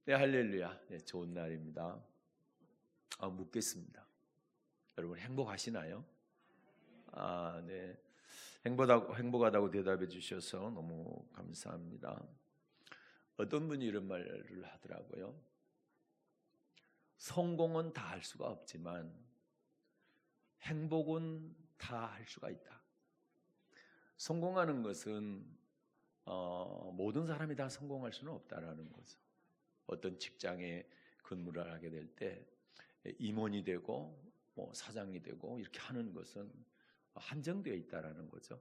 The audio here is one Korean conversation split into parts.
네, 할렐루야. 네, 좋은 날입니다. 묻겠습니다. 여러분 행복하시나요? 네. 행복하다고 대답해 주셔서 너무 감사합니다. 어떤 분이 이런 말을 하더라고요. 성공은 다 할 수가 없지만 행복은 다 할 수가 있다. 성공하는 것은 모든 사람이 다 성공할 수는 없다라는 거죠. 어떤 직장에 근무를 하게 될 때 임원이 되고 사장이 되고 이렇게 하는 것은 한정되어 있다라는 거죠.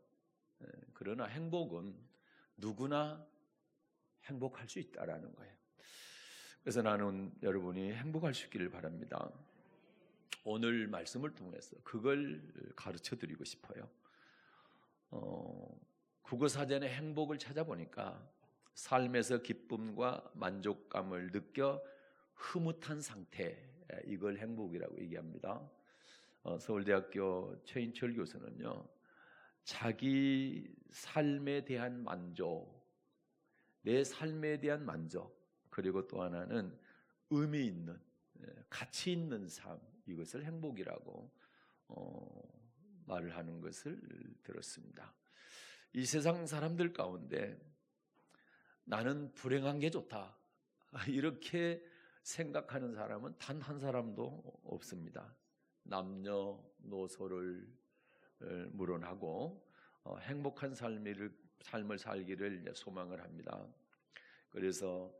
그러나 행복은 누구나 행복할 수 있다라는 거예요. 그래서 나는 여러분이 행복할 수 있기를 바랍니다. 오늘 말씀을 통해서 그걸 가르쳐 드리고 싶어요. 국어사전에 행복을 찾아보니까 삶에서 기쁨과 만족감을 느껴 흐뭇한 상태, 이걸 행복이라고 얘기합니다. 서울대학교 최인철 교수는요, 자기 삶에 대한 만족, 내 삶에 대한 만족, 그리고 또 하나는 의미 있는, 가치 있는 삶, 이것을 행복이라고 말을 하는 것을 들었습니다. 이 세상 사람들 가운데 나는 불행한 게 좋다, 이렇게 생각하는 사람은 단 한 사람도 없습니다. 남녀노소를 물어나고 행복한 삶을 살기를 소망을 합니다. 그래서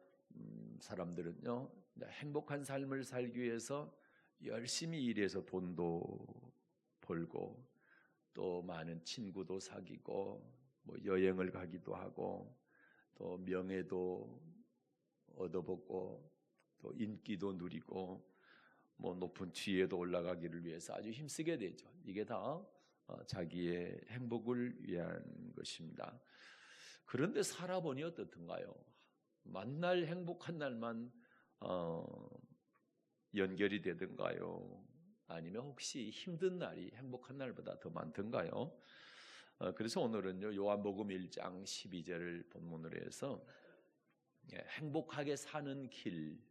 사람들은요, 행복한 삶을 살기 위해서 열심히 일해서 돈도 벌고 또 많은 친구도 사귀고 여행을 가기도 하고 또 명예도 얻어보고 또 인기도 누리고 높은 지위에도 올라가기를 위해서 아주 힘쓰게 되죠. 이게 다 자기의 행복을 위한 것입니다. 그런데 살아보니 어떻든가요? 만날 행복한 날만 연결이 되든가요? 아니면 혹시 힘든 날이 행복한 날보다 더 많던가요? 그래서 오늘은요, 요한복음 1장 12절을 본문으로 해서 행복하게 사는 길,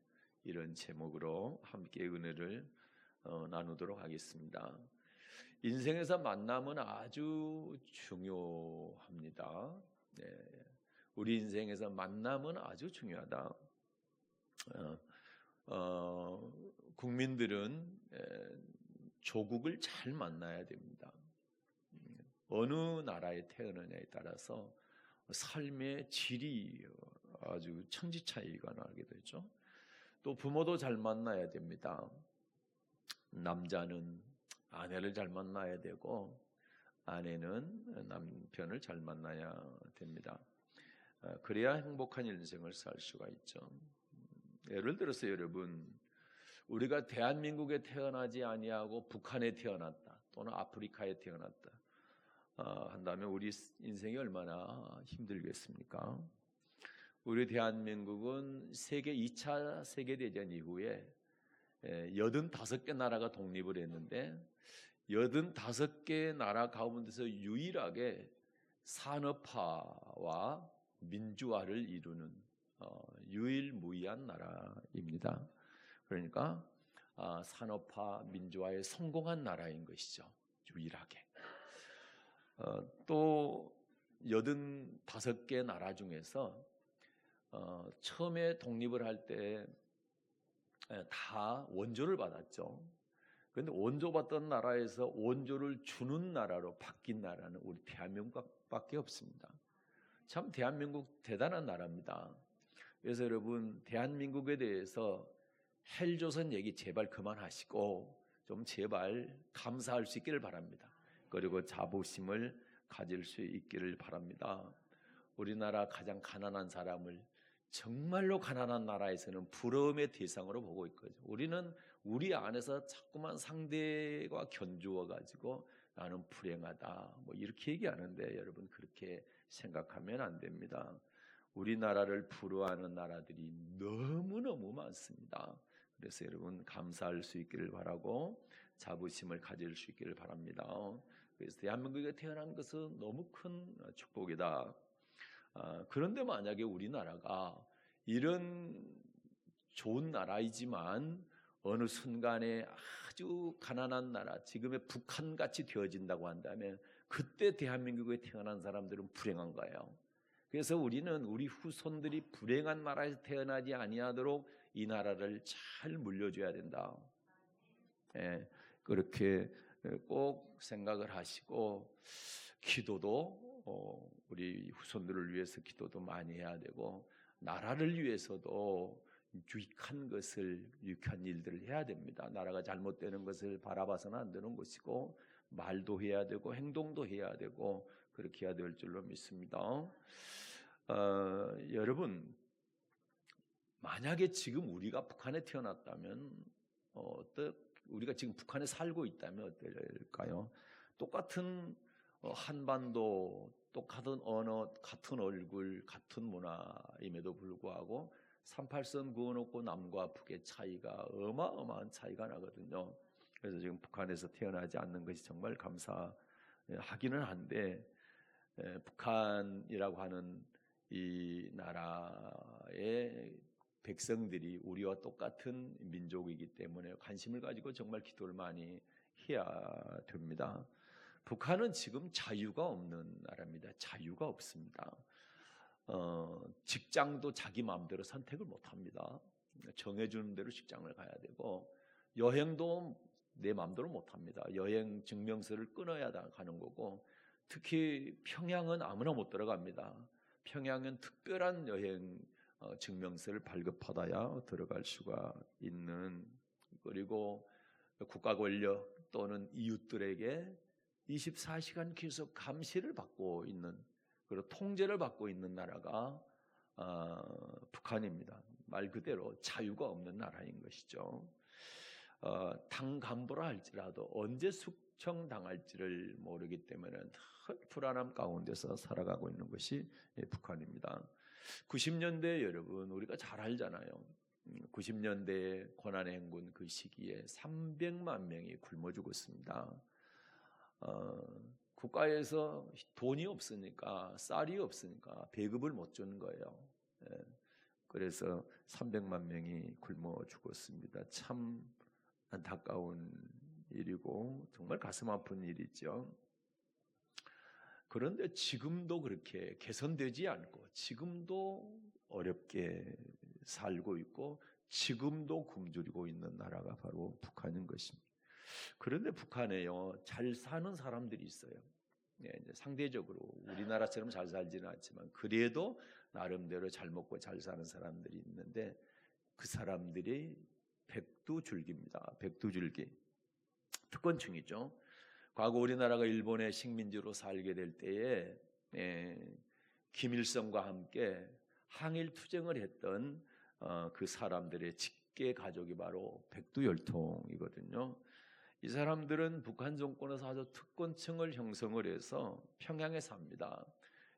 이런 제목으로 함께 은혜를 나누도록 하겠습니다. 인생에서 만남은 아주 중요합니다. 우리 인생에서 만남은 아주 중요하다. 국민들은 조국을 잘 만나야 됩니다. 어느 나라에 태어나냐에 따라서 삶의 질이 아주 천지 차이가 나게 되죠. 또 부모도 잘 만나야 됩니다. 남자는 아내를 잘 만나야 되고 아내는 남편을 잘 만나야 됩니다. 그래야 행복한 인생을 살 수가 있죠. 예를 들어서 여러분, 우리가 대한민국에 태어나지 아니하고 북한에 태어났다 또는 아프리카에 태어났다 한다면 우리 인생이 얼마나 힘들겠습니까? 우리 대한민국은 세계 2차 세계대전 이후에 85개 나라가 독립을 했는데 85개 나라 가운데서 유일하게 산업화와 민주화를 이루는 유일무이한 나라입니다. 그러니까 산업화, 민주화에 성공한 나라인 것이죠. 유일하게. 또 85개 나라 중에서 처음에 독립을 할 때 다 원조를 받았죠. 그런데 원조받던 나라에서 원조를 주는 나라로 바뀐 나라는 우리 대한민국밖에 없습니다. 참 대한민국 대단한 나라입니다. 그래서 여러분, 대한민국에 대해서 헬조선 얘기 제발 그만하시고 좀 제발 감사할 수 있기를 바랍니다. 그리고 자부심을 가질 수 있기를 바랍니다. 우리나라 가장 가난한 사람을 정말로 가난한 나라에서는 부러움의 대상으로 보고 있거든요. 우리는 우리 안에서 자꾸만 상대와 견주어 가지고 나는 불행하다 이렇게 얘기하는데 여러분, 그렇게 생각하면 안 됩니다. 우리나라를 부러워하는 나라들이 너무너무 많습니다. 그래서 여러분, 감사할 수 있기를 바라고 자부심을 가질 수 있기를 바랍니다. 그래서 대한민국에 태어난 것은 너무 큰 축복이다. 그런데 만약에 우리나라가 이런 좋은 나라이지만 어느 순간에 아주 가난한 나라, 지금의 북한같이 되어진다고 한다면 그때 대한민국에 태어난 사람들은 불행한 거예요. 그래서 우리는 우리 후손들이 불행한 나라에서 태어나지 아니하도록 이 나라를 잘 물려줘야 된다. 예, 그렇게 꼭 생각을 하시고 기도도 우리 후손들을 위해서 기도도 많이 해야 되고 나라를 위해서도 유익한 일들을 해야 됩니다. 나라가 잘못되는 것을 바라봐서는 안 되는 것이고 말도 해야 되고 행동도 해야 되고 그렇게 해야 될 줄로 믿습니다. 여러분, 만약에 지금 우리가 북한에 태어났다면 우리가 지금 북한에 살고 있다면 어떨까요? 똑같은 한반도, 똑같은 언어, 같은 얼굴, 같은 문화임에도 불구하고 38선 그어놓고 남과 북의 차이가 어마어마한 차이가 나거든요. 그래서 지금 북한에서 태어나지 않는 것이 정말 감사하기는 한데 북한이라고 하는 이 나라의 백성들이 우리와 똑같은 민족이기 때문에 관심을 가지고 정말 기도를 많이 해야 됩니다. 북한은 지금 자유가 없는 나라입니다. 자유가 없습니다. 직장도 자기 마음대로 선택을 못합니다. 정해주는 대로 직장을 가야 되고 여행도 내 마음대로 못합니다. 여행 증명서를 끊어야 가는 거고 특히 평양은 아무나 못 들어갑니다. 평양은 특별한 여행 증명서를 발급받아야 들어갈 수가 있는, 그리고 국가 권력 또는 이웃들에게 24시간 계속 감시를 받고 있는, 그리고 통제를 받고 있는 나라가 북한입니다. 말 그대로 자유가 없는 나라인 것이죠. 당 간부라 할지라도 언제 숙청당할지를 모르기 때문에 불안함 가운데서 살아가고 있는 것이 북한입니다. 90년대 여러분 우리가 잘 알잖아요. 90년대 고난의 행군 그 시기에 300만 명이 굶어 죽었습니다. 국가에서 돈이 없으니까, 쌀이 없으니까 배급을 못 주는 거예요. 그래서 300만 명이 굶어 죽었습니다. 참 안타까운 일이고 정말 가슴 아픈 일이죠. 그런데 지금도 그렇게 개선되지 않고 지금도 어렵게 살고 있고 지금도 굶주리고 있는 나라가 바로 북한인 것입니다. 그런데 북한에요, 잘 사는 사람들이 있어요. 이제 상대적으로 우리나라처럼 잘 살지는 않지만 그래도 나름대로 잘 먹고 잘 사는 사람들이 있는데 그 사람들이 백두줄기입니다. 백두줄기. 특권층이죠. 과거 우리나라가 일본의 식민지로 살게 될 때에 김일성과 함께 항일 투쟁을 했던 그 사람들의 직계 가족이 바로 백두열통이거든요. 이 사람들은 북한 정권에서 아주 특권층을 형성을 해서 평양에 삽니다.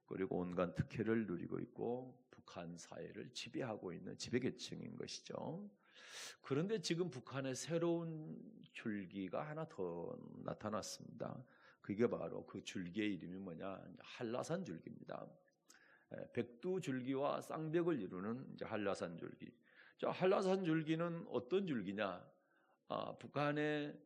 그리고 온갖 특혜를 누리고 있고 북한 사회를 지배하고 있는 지배계층인 것이죠. 그런데 지금 북한에 새로운 줄기가 하나 더 나타났습니다. 그게 바로 그 줄기의 이름이 뭐냐? 한라산 줄기입니다. 백두줄기와 쌍벽을 이루는 이제 한라산 줄기. 자, 한라산 줄기는 어떤 줄기냐? 북한의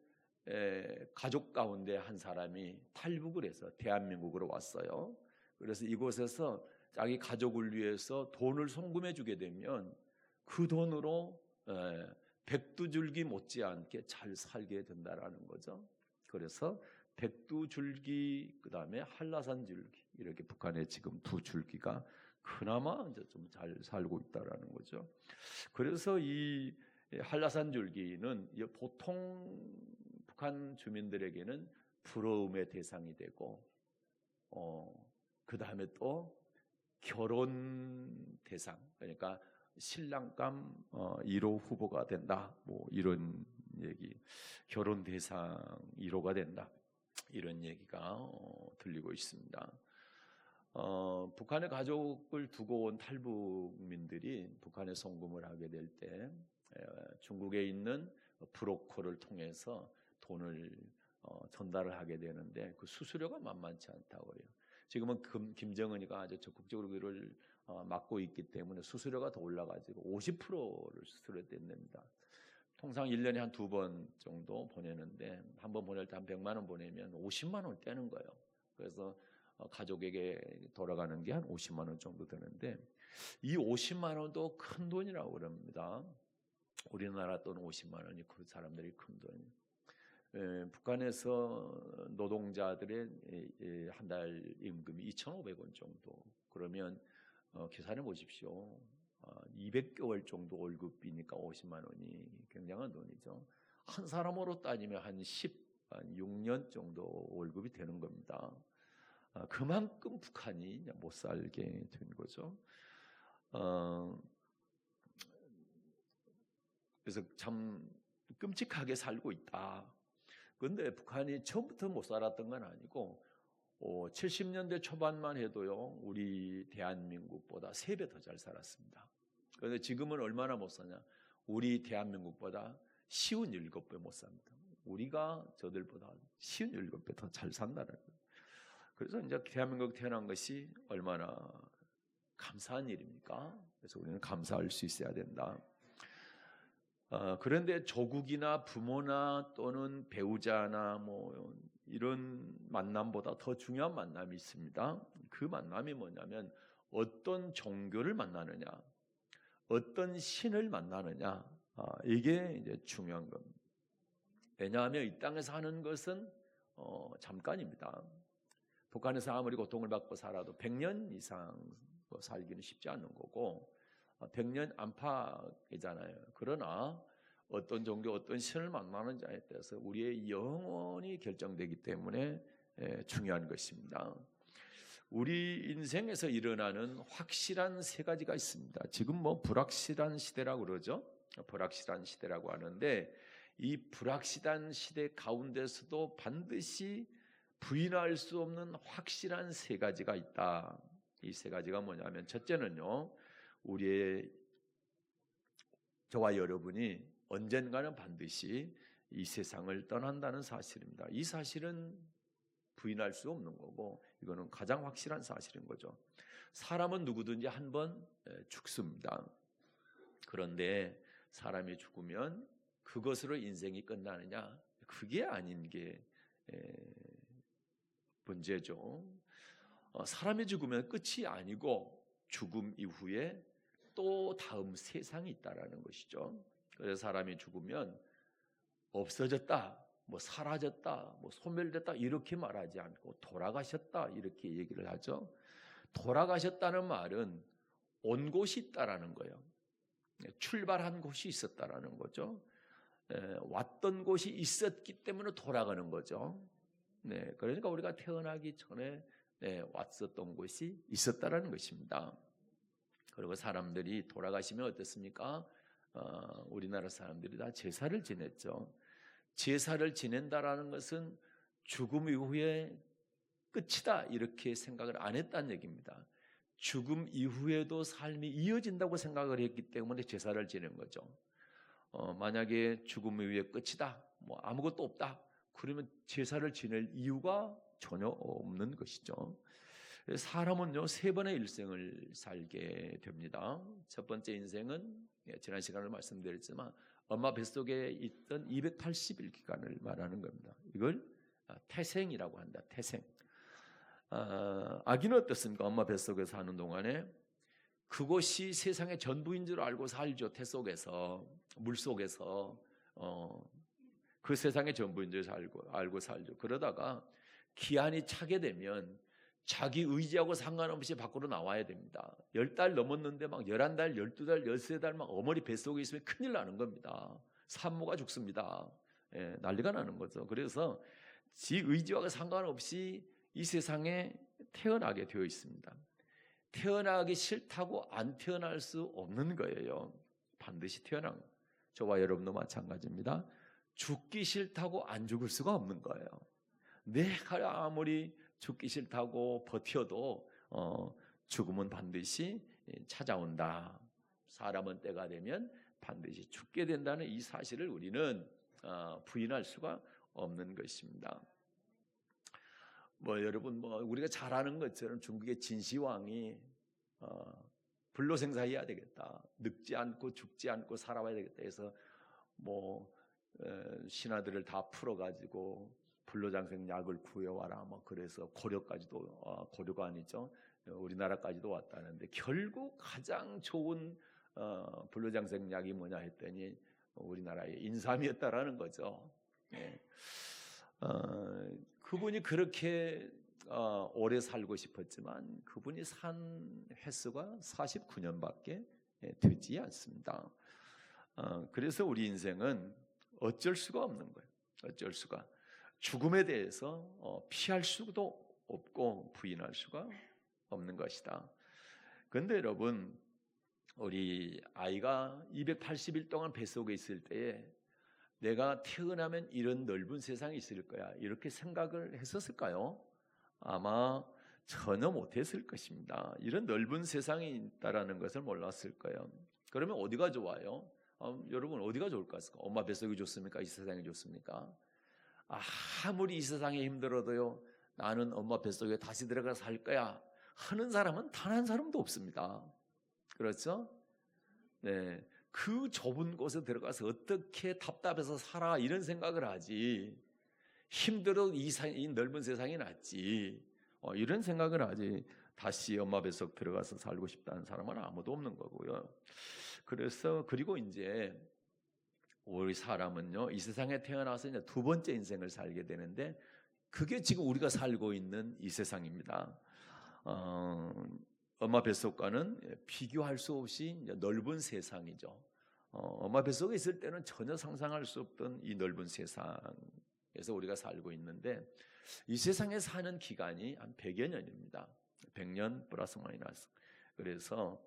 가족 가운데 한 사람이 탈북을 해서 대한민국으로 왔어요. 그래서 이곳에서 자기 가족을 위해서 돈을 송금해 주게 되면 그 돈으로 백두줄기 못지않게 잘 살게 된다라는 거죠. 그래서 백두줄기 그다음에 한라산 줄기 이렇게 북한에 지금 두 줄기가 그나마 이제 좀 잘 살고 있다라는 거죠. 그래서 이 한라산 줄기는 보통 북한 주민들에게는 부러움의 대상이 되고 그 다음에 또 결혼 대상, 그러니까 신랑감 1호 후보가 된다, 뭐 이런 얘기, 결혼 대상 1호가 된다, 이런 얘기가 들리고 있습니다. 북한의 가족을 두고 온 탈북민들이 북한에 송금을 하게 될 때 중국에 있는 브로커를 통해서 돈을 전달을 하게 되는데 그 수수료가 만만치 않다고 그래요. 지금은 김정은이가 아주 적극적으로 그를 맡고 있기 때문에 수수료가 더 올라가지고 50%를 수수료 댄답니다. 통상 1년에 한 2번 정도 보내는데 한 번 보낼 때 한 100만 원 보내면 50만 원 떼는 거예요. 그래서 가족에게 돌아가는 게 한 50만 원 정도 되는데 이 50만 원도 큰 돈이라고 그럽니다. 우리나라 돈 50만 원이 그 사람들이 큰 돈. 북한에서 노동자들의 한 달 임금이 2,500원 정도. 그러면 계산해 보십시오. 200개월 정도 월급이니까 50만 원이 굉장한 돈이죠. 한 사람으로 따지면 한 6년 정도 월급이 되는 겁니다. 그만큼 북한이 못 살게 된 거죠. 그래서 참 끔찍하게 살고 있다. 그런데 북한이 처음부터 못 살았던 건 아니고 70년대 초반만 해도요, 우리 대한민국보다 3배 더 잘 살았습니다. 그런데 지금은 얼마나 못 사냐? 우리 대한민국보다 57배 못 삽니다. 우리가 저들보다 57배 더 잘 산다는 거예요. 그래서 이제 대한민국 태어난 것이 얼마나 감사한 일입니까? 그래서 우리는 감사할 수 있어야 된다. 그런데 조국이나 부모나 또는 배우자나 뭐 이런 만남보다 더 중요한 만남이 있습니다. 그 만남이 뭐냐면 어떤 종교를 만나느냐, 어떤 신을 만나느냐, 이게 이제 중요한 겁니다. 왜냐하면 이 땅에서 하는 것은 잠깐입니다. 북한에서 아무리 고통을 받고 살아도 100년 이상 살기는 쉽지 않은 거고 100년 안팎이잖아요. 그러나 어떤 종교, 어떤 신을 만나느냐에 따라서 우리의 영혼이 결정되기 때문에 중요한 것입니다. 우리 인생에서 일어나는 확실한 3가지가 있습니다. 지금 뭐 불확실한 시대라고 그러죠. 불확실한 시대라고 하는데 이 불확실한 시대 가운데서도 반드시 부인할 수 없는 확실한 3가지가 있다. 이 3가지가 뭐냐면 첫째는요, 우리의 저와 여러분이 언젠가는 반드시 이 세상을 떠난다는 사실입니다. 이 사실은 부인할 수 없는 거고 이거는 가장 확실한 사실인 거죠. 사람은 누구든지 한 번 죽습니다. 그런데 사람이 죽으면 그것으로 인생이 끝나느냐? 그게 아닌 게 문제죠. 사람이 죽으면 끝이 아니고 죽음 이후에 또 다음 세상이 있다라는 것이죠. 그래서 사람이 죽으면 없어졌다, 뭐 사라졌다, 뭐 소멸됐다 이렇게 말하지 않고 돌아가셨다 이렇게 얘기를 하죠. 돌아가셨다는 말은 온 곳이 있다라는 거예요. 출발한 곳이 있었다라는 거죠. 왔던 곳이 있었기 때문에 돌아가는 거죠. 네, 그러니까 우리가 태어나기 전에 왔었던 곳이 있었다라는 것입니다. 그리고 사람들이 돌아가시면 어떻습니까? 우리나라 사람들이 다 제사를 지냈죠. 제사를 지낸다라는 것은 죽음 이후에 끝이다 이렇게 생각을 안 했다는 얘기입니다. 죽음 이후에도 삶이 이어진다고 생각을 했기 때문에 제사를 지낸 거죠. 만약에 죽음 이후에 끝이다, 뭐 아무것도 없다, 그러면 제사를 지낼 이유가 전혀 없는 것이죠. 사람은요 3번의 일생을 살게 됩니다. 첫 번째 인생은 지난 시간에 말씀드렸지만 엄마 뱃속에 있던 280일 기간을 말하는 겁니다. 이걸 태생이라고 한다. 태생. 아기는 어떻습니까? 엄마 뱃속에서 사는 동안에 그것이 세상의 전부인 줄 알고 살죠. 태 속에서, 물 속에서 그 세상의 전부인 줄 알고 살죠. 그러다가 기한이 차게 되면 자기 의지하고 상관없이 밖으로 나와야 됩니다. 10달 넘었는데 막 11달, 12달, 13달 막 어머니 뱃속에 있으면 큰일 나는 겁니다. 산모가 죽습니다. 난리가 나는 거죠. 그래서 지 의지와 상관없이 이 세상에 태어나게 되어 있습니다. 태어나기 싫다고 안 태어날 수 없는 거예요. 반드시 태어난, 저와 여러분도 마찬가지입니다. 죽기 싫다고 안 죽을 수가 없는 거예요. 내가 아무리 죽기 싫다고 버텨도 죽음은 반드시 찾아온다. 사람은 때가 되면 반드시 죽게 된다는 이 사실을 우리는 부인할 수가 없는 것입니다. 여러분 우리가 잘 아는 것처럼 중국의 진시황이 불로생사해야 되겠다. 늙지 않고 죽지 않고 살아봐야 되겠다 해서 뭐 신하들을 다 풀어가지고 불로장생 약을 구해와라. 뭐 그래서 고려까지도 고려가 아니죠. 우리나라까지도 왔다는데 결국 가장 좋은 불로장생 약이 뭐냐 했더니 우리나라의 인삼이었다라는 거죠. 예. 그분이 그렇게 오래 살고 싶었지만 그분이 산 횟수가 49년밖에 되지 않습니다. 그래서 우리 인생은 어쩔 수가 없는 거예요. 어쩔 수가. 죽음에 대해서 피할 수도 없고 부인할 수가 없는 것이다. 그런데 여러분, 우리 아이가 280일 동안 뱃속에 있을 때에 내가 태어나면 이런 넓은 세상이 있을 거야, 이렇게 생각을 했었을까요? 아마 전혀 못했을 것입니다. 이런 넓은 세상이 있다는 것을 몰랐을 거예요. 그러면 어디가 좋아요? 여러분, 어디가 좋을까? 엄마 뱃속이 좋습니까? 이 세상이 좋습니까? 아무리 이 세상이 힘들어도요, 나는 엄마 뱃속에 다시 들어가 살 거야 하는 사람은 단 한 사람도 없습니다. 그렇죠? 네, 그 좁은 곳에 들어가서 어떻게 답답해서 살아 이런 생각을 하지, 힘들어도 이 넓은 세상이 낫지 이런 생각을 하지, 다시 엄마 뱃속 들어가서 살고 싶다는 사람은 아무도 없는 거고요. 그래서 그리고 이제 우리 사람은요, 이 세상에 태어나서 이제 두 번째 인생을 살게 되는데 그게 지금 우리가 살고 있는 이 세상입니다. 엄마 뱃속과는 비교할 수 없이 넓은 세상이죠. 엄마 뱃속에 있을 때는 전혀 상상할 수 없던 이 넓은 세상에서 우리가 살고 있는데 이 세상에 사는 기간이 한 100여 년입니다. 100년 플러스 마이너스. 그래서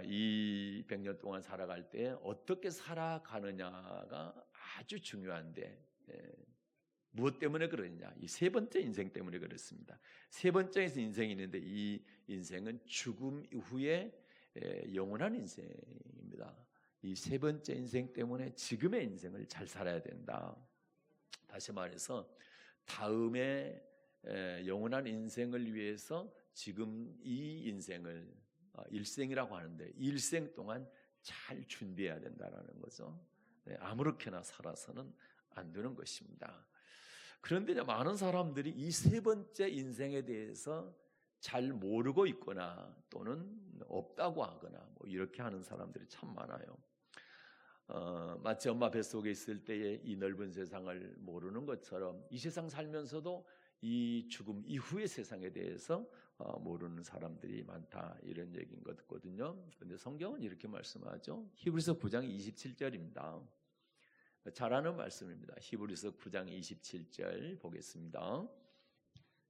이 100년 동안 살아갈 때 어떻게 살아가느냐가 아주 중요한데 무엇 때문에 그러느냐? 이 세 번째 인생 때문에 그렇습니다. 세 번째 인생이 있는데 이 인생은 죽음 이후에 영원한 인생입니다. 이 세 번째 인생 때문에 지금의 인생을 잘 살아야 된다. 다시 말해서 다음에 영원한 인생을 위해서 지금 이 인생을 일생이라고 하는데 일생 동안 잘 준비해야 된다는 거죠. 아무렇게나 살아서는 안 되는 것입니다. 그런데 많은 사람들이 이 세 번째 인생에 대해서 잘 모르고 있거나 또는 없다고 하거나 뭐 이렇게 하는 사람들이 참 많아요. 마치 엄마 뱃속에 있을 때의 이 넓은 세상을 모르는 것처럼 이 세상 살면서도 이 죽음 이후의 세상에 대해서 모르는 사람들이 많다, 이런 얘기인 것 같거든요. 그런데 성경은 이렇게 말씀하죠. 히브리서 9장 27절입니다. 잘 아는 말씀입니다. 히브리서 9장 27절 보겠습니다.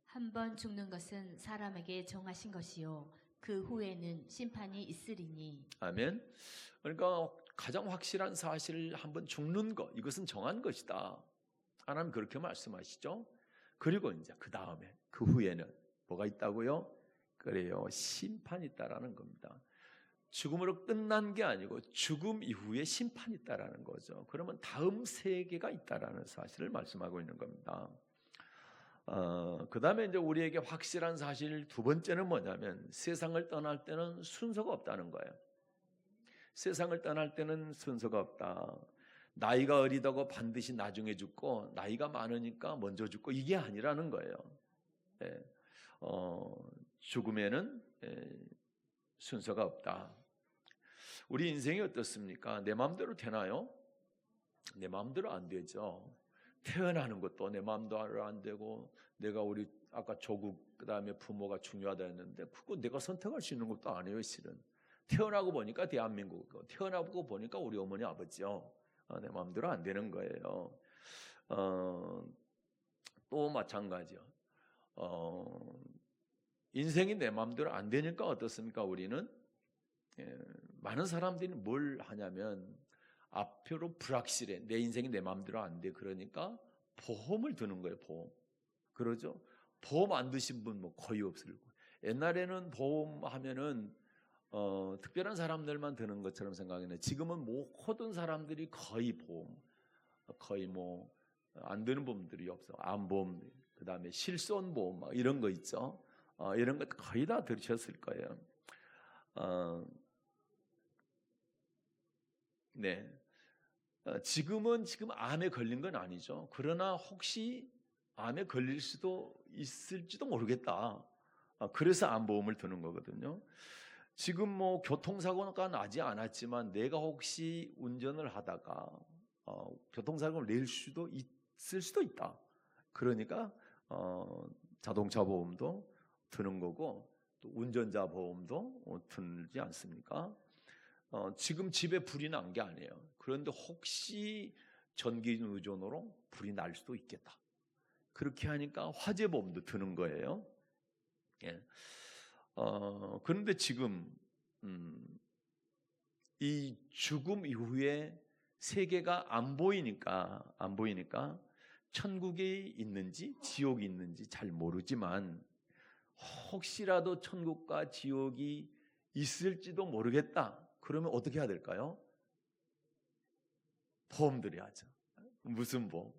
한 번 죽는 것은 사람에게 정하신 것이요 그 후에는 심판이 있으리니. 아멘. 그러니까 가장 확실한 사실, 한번 죽는 것, 이것은 정한 것이다. 하나님 그렇게 말씀하시죠. 그리고 이제 그 다음에 그 후에는 뭐가 있다고요? 그래요, 심판이 있다라는 겁니다. 죽음으로 끝난 게 아니고 죽음 이후에 심판이 있다라는 거죠. 그러면 다음 세계가 있다라는 사실을 말씀하고 있는 겁니다. 그 다음에 이제 우리에게 확실한 사실 두 번째는 뭐냐면 세상을 떠날 때는 순서가 없다는 거예요. 세상을 떠날 때는 순서가 없다. 나이가 어리다고 반드시 나중에 죽고 나이가 많으니까 먼저 죽고 이게 아니라는 거예요. 죽음에는 순서가 없다. 우리 인생이 어떻습니까? 내 마음대로 되나요? 내 마음대로 안 되죠. 태어나는 것도 내 마음대로 안 되고, 내가 우리 아까 조국 그다음에 부모가 중요하다 했는데 그거 내가 선택할 수 있는 것도 아니에요. 실은 태어나고 보니까 대한민국, 태어나고 보니까 우리 어머니 아버지요, 내 마음대로 안 되는 거예요. 또 마찬가지요. 인생이 내 마음대로 안 되니까 어떻습니까? 우리는 많은 사람들이 뭘 하냐면 앞으로 불확실해, 내 인생이 내 마음대로 안 돼, 그러니까 보험을 드는 거예요. 보험. 그러죠? 보험 안 드신 분 뭐 거의 없을 거예요. 옛날에는 보험하면은 특별한 사람들만 드는 것처럼 생각했는데 지금은 모든 사람들이 거의 보험, 거의 뭐 안 드는 보험들이 없어. 암보험, 그 다음에 실손보험 이런 거 있죠. 이런 것 거의 다 들으셨을 거예요. 네. 지금 암에 걸린 건 아니죠. 그러나 혹시 암에 걸릴 수도 있을지도 모르겠다. 그래서 암보험을 드는 거거든요. 지금 뭐 교통사고가 나지 않았지만 내가 혹시 운전을 하다가 교통사고를 낼 수도 있을 수도 있다. 그러니까 자동차 보험도 드는 거고 또 운전자 보험도 들지 않습니까? 지금 집에 불이 난 게 아니에요. 그런데 혹시 전기 의존으로 불이 날 수도 있겠다. 그렇게 하니까 화재보험도 드는 거예요. 예. 그런데 지금 이 죽음 이후에 세계가 안 보이니까 천국에 있는지 지옥이 있는지 잘 모르지만 혹시라도 천국과 지옥이 있을지도 모르겠다. 그러면 어떻게 해야 될까요? 보험 드려야죠. 무슨 보험?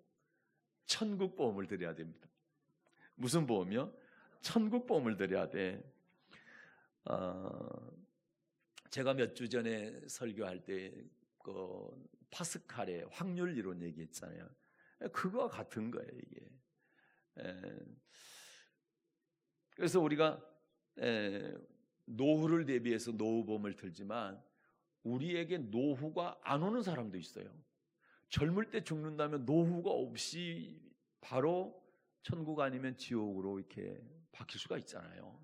천국 보험을 드려야 됩니다. 무슨 보험이요? 천국 보험을 드려야 돼. 제가 몇 주 전에 설교할 때 그 파스칼의 확률 이론 얘기했잖아요. 그거와 같은 거예요, 이게. 그래서 우리가 노후를 대비해서 노후보험을 들지만 우리에게 노후가 안 오는 사람도 있어요. 젊을 때 죽는다면 노후가 없이 바로 천국 아니면 지옥으로 이렇게 바뀔 수가 있잖아요.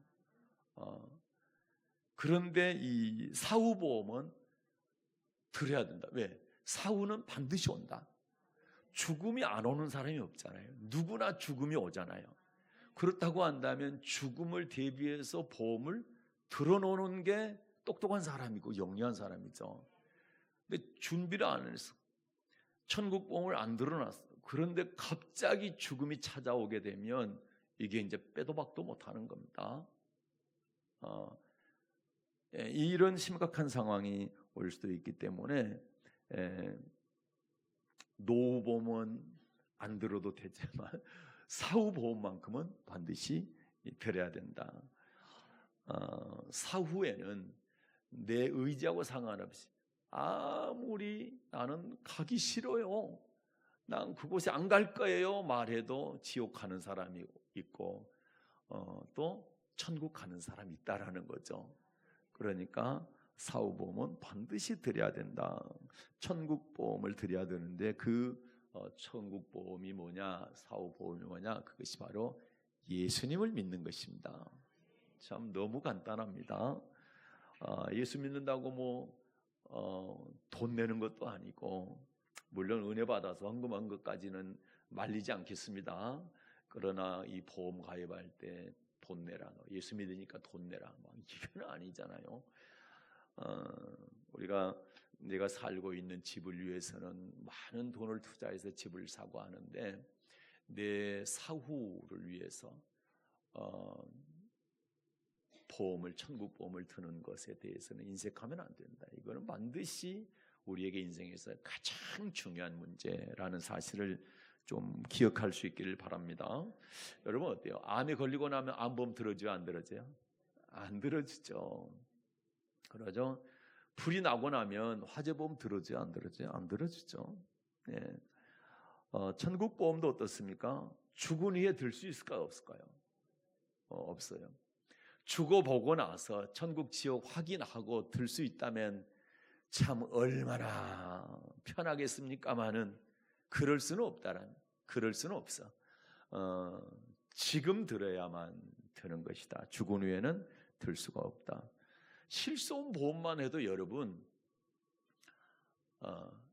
그런데 이 사후보험은 들어야 된다. 왜? 사후는 반드시 온다. 죽음이 안 오는 사람이 없잖아요. 누구나 죽음이 오잖아요. 그렇다고 한다면 죽음을 대비해서 보험을 들어놓는 게 똑똑한 사람이고 영리한 사람이죠. 근데 준비를 안 해서 천국 보험을 안 들어놨어. 그런데 갑자기 죽음이 찾아오게 되면 이게 이제 빼도 박도 못하는 겁니다. 이런 심각한 상황이 올 수도 있기 때문에 노후보험은 안 들어도 되지만 사후보험만큼은 반드시 들어야 된다. 사후에는 내 의지하고 상관없이 아무리 나는 가기 싫어요, 난 그곳에 안 갈 거예요 말해도 지옥 가는 사람이 있고 또 천국 가는 사람이 있다라는 거죠. 그러니까 사후보험은 반드시 드려야 된다. 천국보험을 드려야 되는데 그 천국보험이 뭐냐, 사후보험이 뭐냐, 그것이 바로 예수님을 믿는 것입니다. 참 너무 간단합니다. 예수 믿는다고 뭐 돈 내는 것도 아니고, 물론 은혜 받아서 헌금한 것까지는 말리지 않겠습니다. 그러나 이 보험 가입할 때 돈 내라, 예수 믿으니까 돈 내라, 이건 아니잖아요. 우리가 내가 살고 있는 집을 위해서는 많은 돈을 투자해서 집을 사고 하는데 내 사후를 위해서 보험을, 천국 보험을 드는 것에 대해서는 인색하면 안 된다. 이거는 반드시 우리에게 인생에서 가장 중요한 문제라는 사실을 좀 기억할 수 있기를 바랍니다. 여러분 어때요? 암에 걸리고 나면 암보험 들어줘요, 안 들어줘요? 안 들어주죠. 그러죠. 불이 나고 나면 화재보험 들어줘요, 안 들어줘요? 안 들어주죠. 예. 천국보험도 어떻습니까? 죽은 후에 들 수 있을까요, 없을까요? 없어요. 죽어보고 나서 천국 지옥 확인하고 들 수 있다면 참 얼마나 편하겠습니까마는 그럴 수는 없다라는, 그럴 수는 없어. 지금 들어야만 되는 것이다. 죽은 후에는 들 수가 없다. 실손 보험만 해도 여러분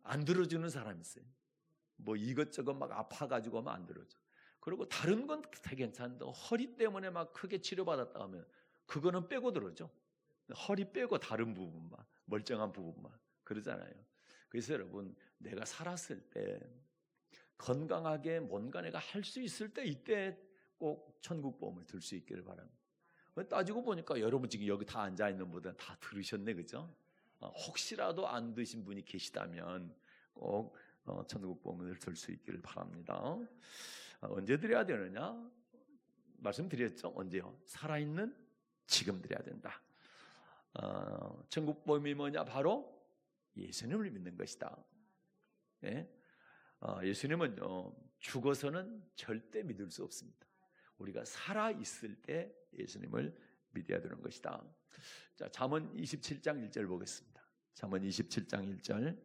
안 들어주는 사람이 있어요. 뭐 이것저것 막 아파가지고 하면 안 들어줘. 그리고 다른 건 다 괜찮은데 허리 때문에 막 크게 치료받았다 하면 그거는 빼고 들어줘. 허리 빼고 다른 부분만, 멀쩡한 부분만 그러잖아요. 그래서 여러분, 내가 살았을 때 건강하게 뭔가 내가 할 수 있을 때 이때 꼭 천국보험을 들 수 있기를 바랍니다. 따지고 보니까 여러분 지금 여기 다 앉아있는 분들 다 들으셨네, 그죠? 혹시라도 안 드신 분이 계시다면 꼭 천국보험을 들 수 있기를 바랍니다. 언제 드려야 되느냐? 말씀드렸죠? 언제요? 살아있는 지금 드려야 된다. 천국복음이 뭐냐? 바로 예수님을 믿는 것이다. 예? 예수님은 죽어서는 절대 믿을 수 없습니다. 우리가 살아 있을 때 예수님을 믿어야 되는 것이다. 자, 잠언 27장 1절 보겠습니다. 잠언 27장 1절.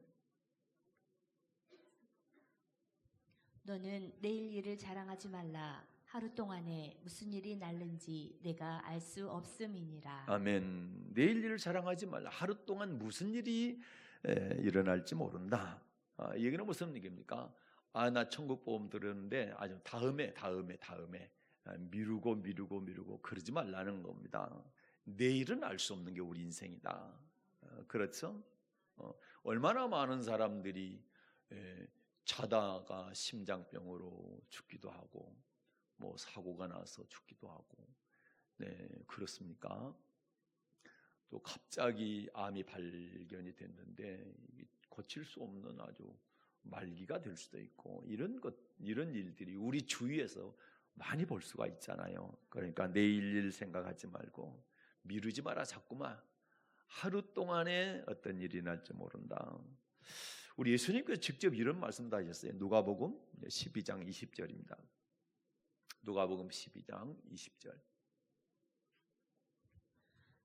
너는 내일 일을 자랑하지 말라. 하루 동안에 무슨 일이 날는지 내가 알 수 없음이니라. 아멘. 내일 일을 자랑하지 말라. 하루 동안 무슨 일이 일어날지 모른다. 이 얘기는 무슨 얘기입니까? 나 천국 복음 들었는데 아주 다음에 미루고 그러지 말라는 겁니다. 내일은 알 수 없는 게 우리 인생이다. 그렇죠? 얼마나 많은 사람들이 자다가 심장병으로 죽기도 하고 뭐 사고가 나서 죽기도 하고, 네, 그렇습니까? 또 갑자기 암이 발견이 됐는데 고칠 수 없는 아주 말기가 될 수도 있고, 이런 일들이 우리 주위에서 많이 볼 수가 있잖아요. 그러니까 내일 일 생각하지 말고 미루지 마라. 자꾸만 하루 동안에 어떤 일이 날지 모른다. 우리 예수님께서 직접 이런 말씀도 하셨어요. 누가복음 12장 20절입니다. 누가복음 12장 20절.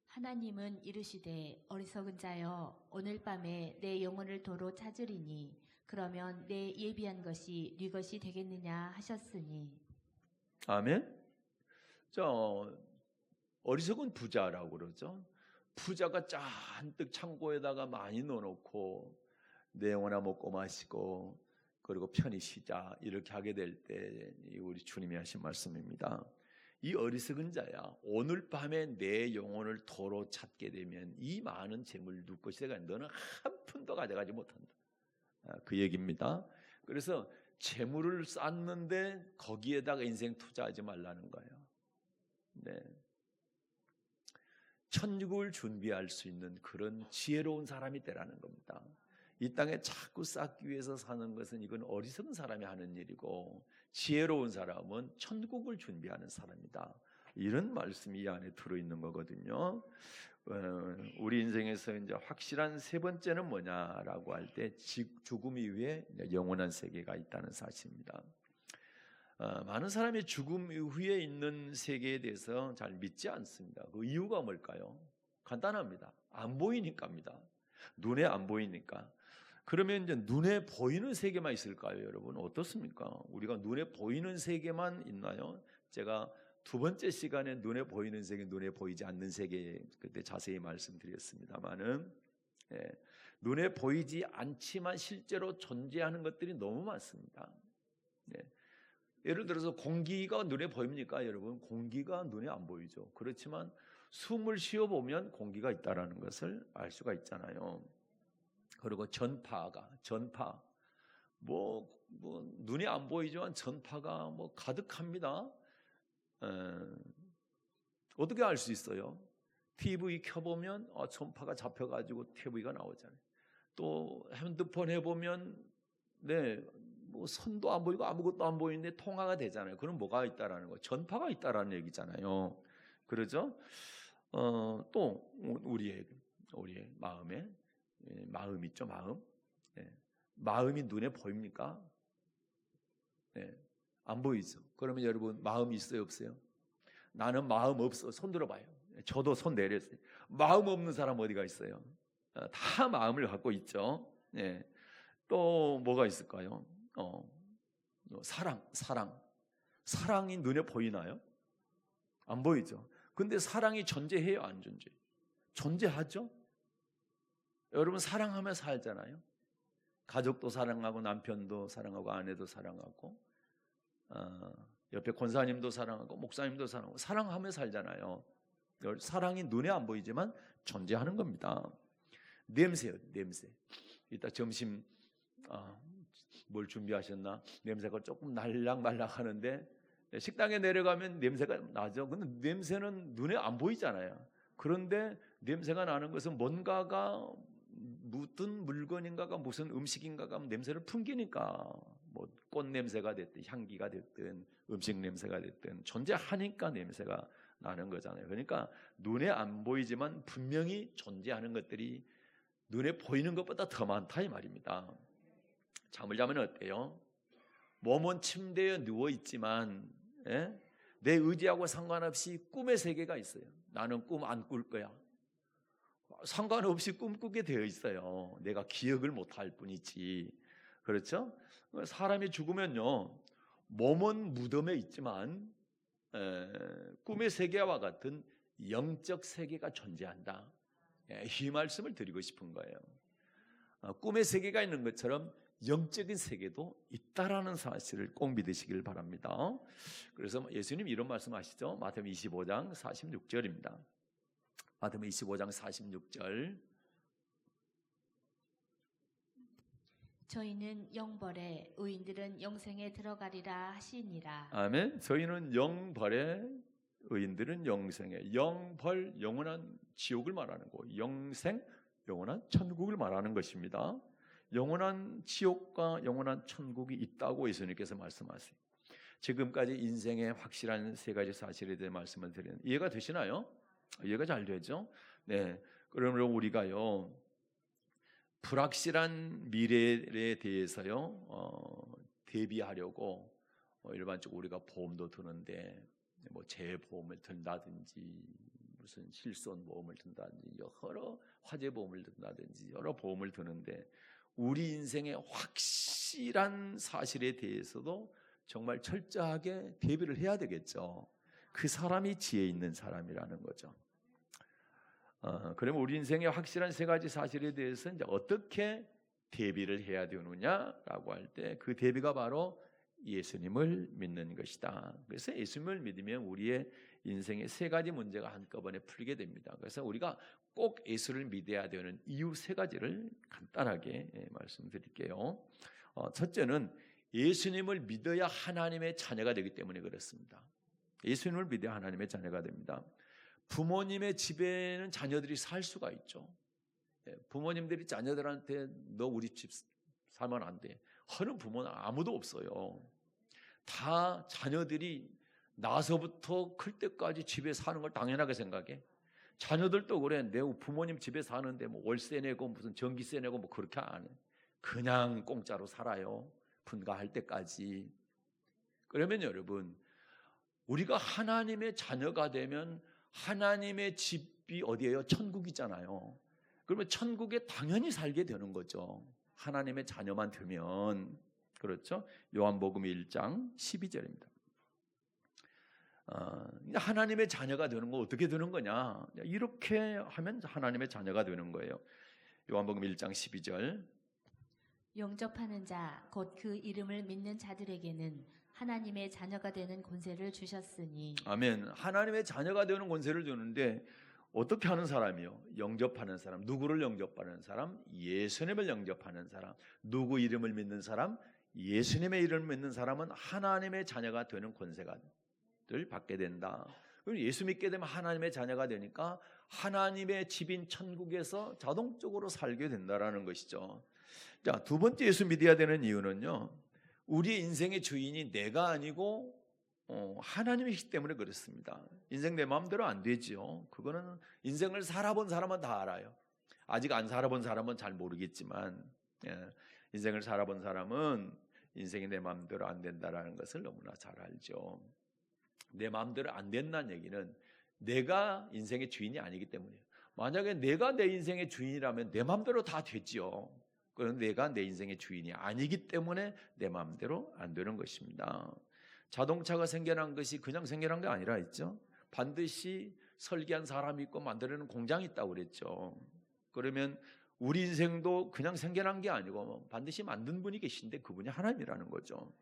하나님은 이르시되 어리석은 자여 오늘 밤에 내 영혼을 도로 찾으리니 그러면 내 예비한 것이 네 것이 되겠느냐 하셨으니. 아멘. 어리석은 부자라고 그러죠. 부자가 잔뜩 창고에다가 많이 넣어놓고 내 영혼아 먹고 마시고 그리고 편히 쉬자 이렇게 하게 될 때 우리 주님이 하신 말씀입니다. 이 어리석은 자야, 오늘 밤에 내 영혼을 도로 찾게 되면 이 많은 재물 누구 것이 되가 너는 한 푼도 가져가지 못한다. 그 얘기입니다. 그래서 재물을 쌓는데 거기에다가 인생 투자하지 말라는 거예요. 네. 천국을 준비할 수 있는 그런 지혜로운 사람이 되라는 겁니다. 이 땅에 자꾸 쌓기 위해서 사는 것은 이건 어리석은 사람이 하는 일이고, 지혜로운 사람은 천국을 준비하는 사람이다. 이런 말씀이 이 안에 들어있는 거거든요. 우리 인생에서 이제 확실한 세 번째는 뭐냐라고 할 때 죽음 이후에 영원한 세계가 있다는 사실입니다. 많은 사람이 죽음 이후에 있는 세계에 대해서 잘 믿지 않습니다. 그 이유가 뭘까요? 간단합니다. 안 보이니까입니다. 눈에 안 보이니까. 그러면 이제 눈에 보이는 세계만 있을까요, 여러분? 어떻습니까? 우리가 눈에 보이는 세계만 있나요? 제가 두 번째 시간에 눈에 보이는 세계, 눈에 보이지 않는 세계 그때 자세히 말씀드렸습니다만은, 눈에 보이지 않지만 실제로 존재하는 것들이 너무 많습니다. 예를 들어서 공기가 눈에 보입니까, 여러분? 공기가 눈에 안 보이죠. 그렇지만 숨을 쉬어 보면 공기가 있다라는 것을 알 수가 있잖아요. 그리고 전파 눈에 안 보이지만 전파가 가득합니다. 어떻게 알 수 있어요? TV 켜보면 전파가 잡혀가지고 TV가 나오잖아요. 또 핸드폰 해보면 선도 안 보이고 아무것도 안 보이는데 통화가 되잖아요. 그럼 뭐가 있다라는 거예요? 전파가 있다라는 얘기잖아요. 그러죠? 또 우리의 마음에 마음 있죠, 마음. 마음이 눈에 보입니까? 안 보이죠. 그러면 여러분 마음이 있어요, 없어요? 나는 마음 없어. 손 들어봐요. 저도 손 내렸어요. 마음 없는 사람 어디가 있어요? 다 마음을 갖고 있죠. 또 뭐가 있을까요? 사랑이 눈에 보이나요? 안 보이죠. 근데 사랑이 존재해요, 안 존재해요? 존재하죠. 여러분 사랑하며 살잖아요. 가족도 사랑하고 남편도 사랑하고 아내도 사랑하고 옆에 권사님도 사랑하고 목사님도 사랑하고 사랑하며 살잖아요. 사랑이 눈에 안 보이지만 존재하는 겁니다. 냄새요, 냄새. 이따 점심 뭘 준비하셨나? 냄새가 조금 날락말락 하는데 식당에 내려가면 냄새가 나죠. 근데 냄새는 눈에 안 보이잖아요. 그런데 냄새가 나는 것은 뭔가가 무슨 물건인가가 무슨 음식인가가 냄새를 풍기니까 꽃 냄새가 됐든 향기가 됐든 음식 냄새가 됐든 존재하니까 냄새가 나는 거잖아요. 그러니까 눈에 안 보이지만 분명히 존재하는 것들이 눈에 보이는 것보다 더 많다 이 말입니다. 잠을 자면 어때요? 몸은 침대에 누워 있지만 내 의지하고 상관없이 꿈의 세계가 있어요. 나는 꿈 안 꿀 거야. 상관없이 꿈꾸게 되어 있어요. 내가 기억을 못할 뿐이지. 그렇죠? 사람이 죽으면요, 몸은 무덤에 있지만 꿈의 세계와 같은 영적 세계가 존재한다. 이 말씀을 드리고 싶은 거예요. 꿈의 세계가 있는 것처럼 영적인 세계도 있다라는 사실을 꼭 믿으시길 바랍니다. 그래서 예수님 이런 말씀하시죠. 마태복음 25장 46절입니다. 마태복음 25장 46절. 저희는 영벌에 의인들은 영생에 들어가리라 하시니라. 아멘. 저희는 영벌에 의인들은 영생에, 영벌 영원한 지옥을 말하는 거, 영생 영원한 천국을 말하는 것입니다. 영원한 지옥과 영원한 천국이 있다고 예수님께서 말씀하세요. 지금까지 인생의 확실한 세 가지 사실에 대해 말씀을 드리는, 이해가 되시나요? 이해가 잘 되죠? 네. 그러므로 우리가요, 불확실한 미래에 대해서요 대비하려고 일반적으로 우리가 보험도 드는데, 뭐 재보험을 든다든지 무슨 실손 보험을 든다든지 여러 화재 보험을 든다든지 여러 보험을 드는데, 우리 인생의 확실한 사실에 대해서도 정말 철저하게 대비를 해야 되겠죠. 그 사람이 지혜 있는 사람이라는 거죠. 그러면 우리 인생의 확실한 세 가지 사실에 대해서 이제 어떻게 대비를 해야 되느냐라고 할 때, 그 대비가 바로 예수님을 믿는 것이다. 그래서 예수님을 믿으면 우리의 인생의 세 가지 문제가 한꺼번에 풀리게 됩니다. 그래서 우리가 꼭 예수를 믿어야 되는 이유 세 가지를 간단하게 말씀드릴게요. 첫째는 예수님을 믿어야 하나님의 자녀가 되기 때문에 그렇습니다. 예수님을 믿어야 하나님의 자녀가 됩니다. 부모님의 집에는 자녀들이 살 수가 있죠. 부모님들이 자녀들한테 너 우리 집 살면 안 돼 하는 부모는 아무도 없어요. 다 자녀들이 나서부터 클 때까지 집에 사는 걸 당연하게 생각해. 자녀들도 그래. 내 부모님 집에 사는데 뭐 월세 내고 무슨 전기세 내고 뭐 그렇게 안 해. 그냥 공짜로 살아요. 분가할 때까지. 그러면 여러분, 우리가 하나님의 자녀가 되면 하나님의 집이 어디예요? 천국이잖아요. 그러면 천국에 당연히 살게 되는 거죠. 하나님의 자녀만 되면. 그렇죠? 요한복음 1장 12절입니다. 하나님의 자녀가 되는 거 어떻게 되는 거냐? 이렇게 하면 하나님의 자녀가 되는 거예요. 요한복음 1장 12절. 영접하는 자 곧 그 이름을 믿는 자들에게는 하나님의 자녀가 되는 권세를 주셨으니. 아멘. 하나님의 자녀가 되는 권세를 주는데 어떻게 하는 사람이요? 영접하는 사람. 누구를 영접하는 사람? 예수님을 영접하는 사람. 누구 이름을 믿는 사람? 예수님의 이름을 믿는 사람은 하나님의 자녀가 되는 권세가 받게 된다. 그럼 예수 믿게 되면 하나님의 자녀가 되니까 하나님의 집인 천국에서 자동적으로 살게 된다라는 것이죠. 자, 두 번째 예수 믿어야 되는 이유는요, 우리 인생의 주인이 내가 아니고 하나님이기 때문에 그렇습니다. 인생 내 마음대로 안 되지요. 그거는 인생을 살아본 사람은 다 알아요. 아직 안 살아본 사람은 잘 모르겠지만, 인생을 살아본 사람은 인생이 내 마음대로 안 된다라는 것을 너무나 잘 알죠. 내 마음대로 안 된다는 얘기는 내가 인생의 주인이 아니기 때문이에요. 만약에 내가 내 인생의 주인이라면 내 마음대로 다 되지요. 그런데 내가 내 인생의 주인이 아니기 때문에 내 마음대로 안 되는 것입니다. 자동차가 생겨난 것이 그냥 생겨난 게 아니라 했죠. 반드시 설계한 사람이 있고 만들어낸 공장이 있다고 그랬죠. 그러면 우리 인생도 그냥 생겨난 게 아니고 반드시 만든 분이 계신데 그분이 하나님이라는 거죠.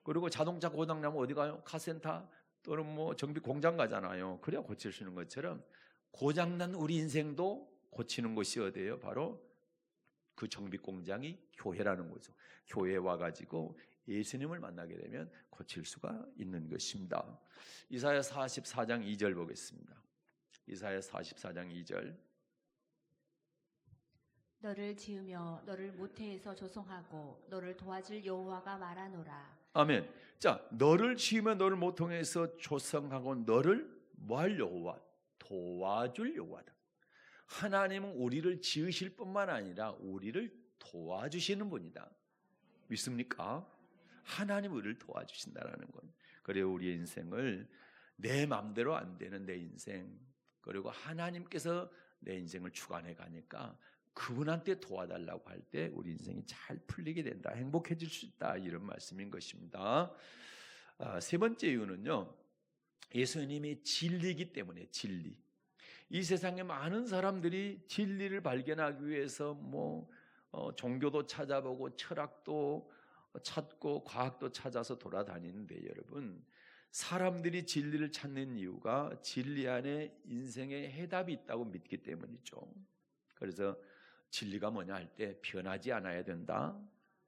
그리고 자동차 고장나면 어디 가요? 카센터 또는 뭐 정비 공장 가잖아요. 그래야 고칠 수 있는 것처럼 고장난 우리 인생도 고치는 곳이 어디예요? 바로 그 정비 공장이 교회라는 거죠. 교회에 와가지고 예수님을 만나게 되면 고칠 수가 있는 것입니다. 이사야 44장 2절 보겠습니다. 이사야 44장 2절. 너를 지으며 너를 모태에서 조성하고 너를 도와줄 여호와가 말하노라. 아멘. 자, 너를 지으며 너를 모통해서 조성하고 너를 뭐 하려고? 도와주려고 하다. 하나님은 우리를 지으실 뿐만 아니라 우리를 도와주시는 분이다. 믿습니까? 하나님 우리를 도와주신다라는 건. 그래요, 우리의 인생을 내 마음대로 안 되는 내 인생, 그리고 하나님께서 내 인생을 주관해 가니까 그분한테 도와달라고 할 때 우리 인생이 잘 풀리게 된다, 행복해질 수 있다, 이런 말씀인 것입니다. 세 번째 이유는요, 예수님이 진리이기 때문에. 진리. 이 세상에 많은 사람들이 진리를 발견하기 위해서 종교도 찾아보고 철학도 찾고 과학도 찾아서 돌아다니는데, 여러분, 사람들이 진리를 찾는 이유가 진리 안에 인생의 해답이 있다고 믿기 때문이죠. 그래서 진리가 뭐냐 할 때 변하지 않아야 된다,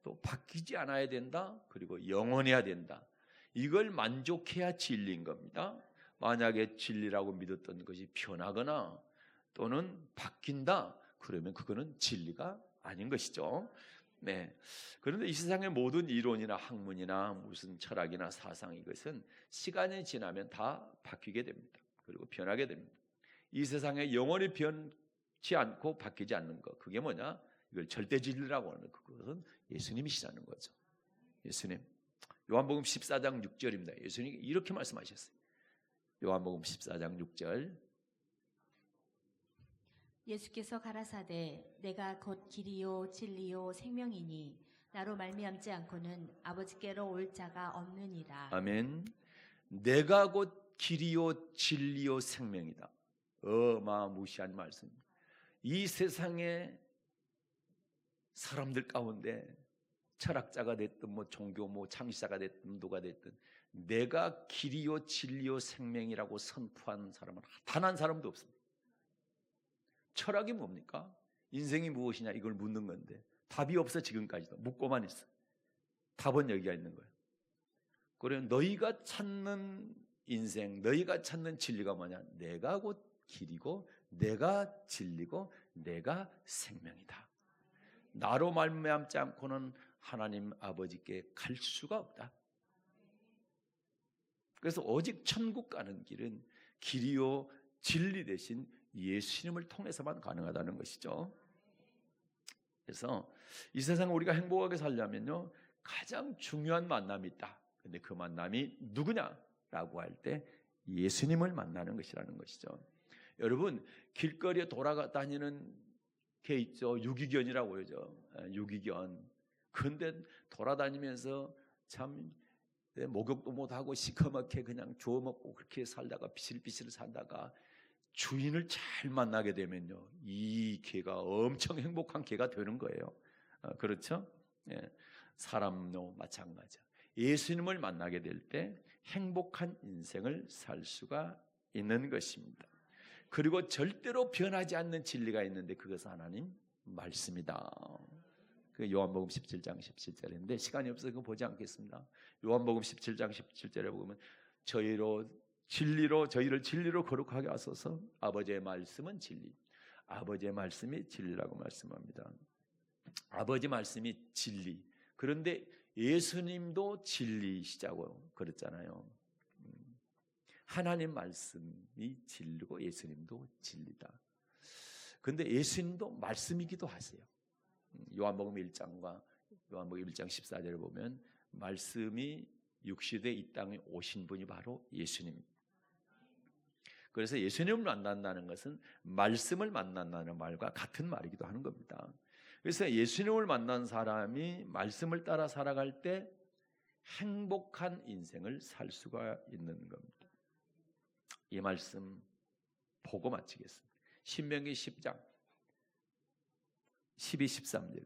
또 바뀌지 않아야 된다, 그리고 영원해야 된다. 이걸 만족해야 진리인 겁니다. 만약에 진리라고 믿었던 것이 변하거나 또는 바뀐다, 그러면 그거는 진리가 아닌 것이죠. 네. 그런데 이 세상의 모든 이론이나 학문이나 무슨 철학이나 사상, 이것은 시간이 지나면 다 바뀌게 됩니다. 그리고 변하게 됩니다. 이 세상에 영원히 변치 않고 바뀌지 않는 것, 그게 뭐냐? 이걸 절대 진리라고 하는 것, 그것은 예수님이시라는 거죠. 예수님. 요한복음 14장 6절입니다. 예수님이 이렇게 말씀하셨어요. 요한복음 14장 6절. 예수께서 가라사대 내가 곧 길이요 진리요 생명이니 나로 말미암지 않고는 아버지께로 올 자가 없느니라. 아멘. 내가 곧 길이요 진리요 생명이다. 어마무시한 말씀. 이 세상에 사람들 가운데 철학자가 됐든 종교 창시자가 됐든 누가 됐든 내가 길이요 진리요 생명이라고 선포한 사람은 단 한 사람도 없습니다. 철학이 뭡니까? 인생이 무엇이냐, 이걸 묻는 건데 답이 없어. 지금까지도 묻고만 있어. 답은 여기가 있는 거예요. 그래, 너희가 찾는 인생, 너희가 찾는 진리가 뭐냐? 내가 곧 길이고 내가 진리고 내가 생명이다. 나로 말미암지 않고는 하나님 아버지께 갈 수가 없다. 그래서 오직 천국 가는 길은 길이요 진리 대신 예수님을 통해서만 가능하다는 것이죠. 그래서 이 세상에 우리가 행복하게 살려면요, 가장 중요한 만남이 있다. 근데 그 만남이 누구냐라고 할 때 예수님을 만나는 것이라는 것이죠. 여러분, 길거리에 돌아다니는 게 있죠. 유기견이라고 그러죠. 유기견. 근데 돌아다니면서 참 목욕도 못하고 시커멓게 그냥 주워 먹고 그렇게 살다가 비실비실 살다가 주인을 잘 만나게 되면요, 이 개가 엄청 행복한 개가 되는 거예요. 그렇죠? 예. 사람도 마찬가지야. 예수님을 만나게 될 때 행복한 인생을 살 수가 있는 것입니다. 그리고 절대로 변하지 않는 진리가 있는데 그것은 하나님 말씀이다. 그 요한복음 17장 17절인데 시간이 없어서 그거 보지 않겠습니다. 요한복음 17장 17절에 보면 저희를 진리로 거룩하게 하소서. 아버지의 말씀은 진리. 아버지의 말씀이 진리라고 말씀합니다. 아버지 말씀이 진리. 그런데 예수님도 진리시자고 그랬잖아요. 하나님 말씀이 진리고 예수님도 진리다. 그런데 예수님도 말씀이기도 하세요. 요한복음 1장과 요한복음 1장 14절을 보면 말씀이 육시대 이 땅에 오신 분이 바로 예수님입니다. 그래서 예수님을 만난다는 것은 말씀을 만난다는 말과 같은 말이기도 하는 겁니다. 그래서 예수님을 만난 사람이 말씀을 따라 살아갈 때 행복한 인생을 살 수가 있는 겁니다. 이 말씀 보고 마치겠습니다. 신명기 10장 12, 13절.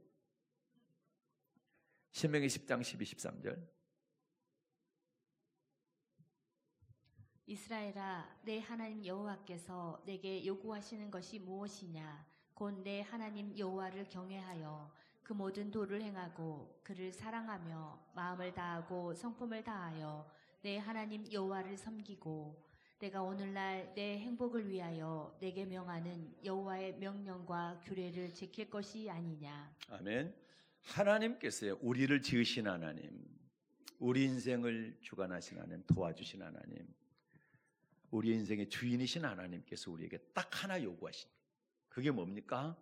신명기 10장 12, 13절. 이스라엘아, 내 하나님 여호와께서 내게 요구하시는 것이 무엇이냐? 곧 내 하나님 여호와를 경외하여 그 모든 도를 행하고 그를 사랑하며 마음을 다하고 성품을 다하여 내 하나님 여호와를 섬기고 내가 오늘날 내 행복을 위하여 내게 명하는 여호와의 명령과 규례를 지킬 것이 아니냐. 아멘. 하나님께서요, 우리를 지으신 하나님, 우리 인생을 주관하신 하나님, 도와주신 하나님, 우리의 인생의 주인이신 하나님께서 우리에게 딱 하나 요구하신 그게 뭡니까?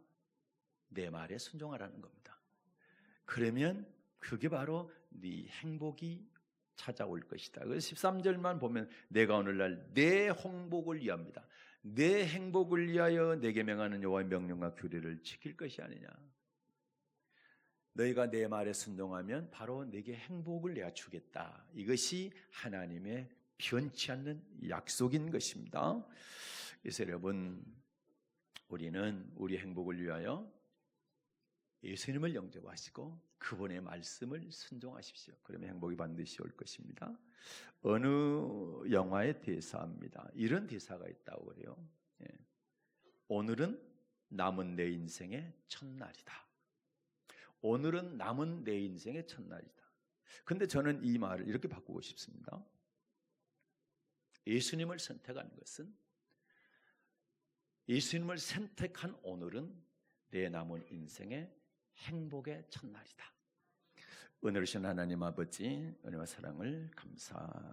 내 말에 순종하라는 겁니다. 그러면 그게 바로 네 행복이 찾아올 것이다. 그래서 13절만 보면 내가 오늘날 내 행복을 위합니다. 내 행복을 위하여 내게 명하는 여호와의 명령과 규례를 지킬 것이 아니냐. 너희가 내 말에 순종하면 바로 내게 행복을 내가 주겠다. 이것이 하나님의 변치 않는 약속인 것입니다. 그래서 여러분, 우리는 우리 행복을 위하여 예수님을 영접하시고 그분의 말씀을 순종하십시오. 그러면 행복이 반드시 올 것입니다. 어느 영화의 대사입니다. 이런 대사가 있다고 그래요. 오늘은 남은 내 인생의 첫날이다. 오늘은 남은 내 인생의 첫날이다. 근데 저는 이 말을 이렇게 바꾸고 싶습니다. 예수님을 선택한 것은, 예수님을 선택한 오늘은 내 남은 인생의 행복의 첫날이다. 은혜로우신 하나님 아버지, 은혜와 사랑을 감사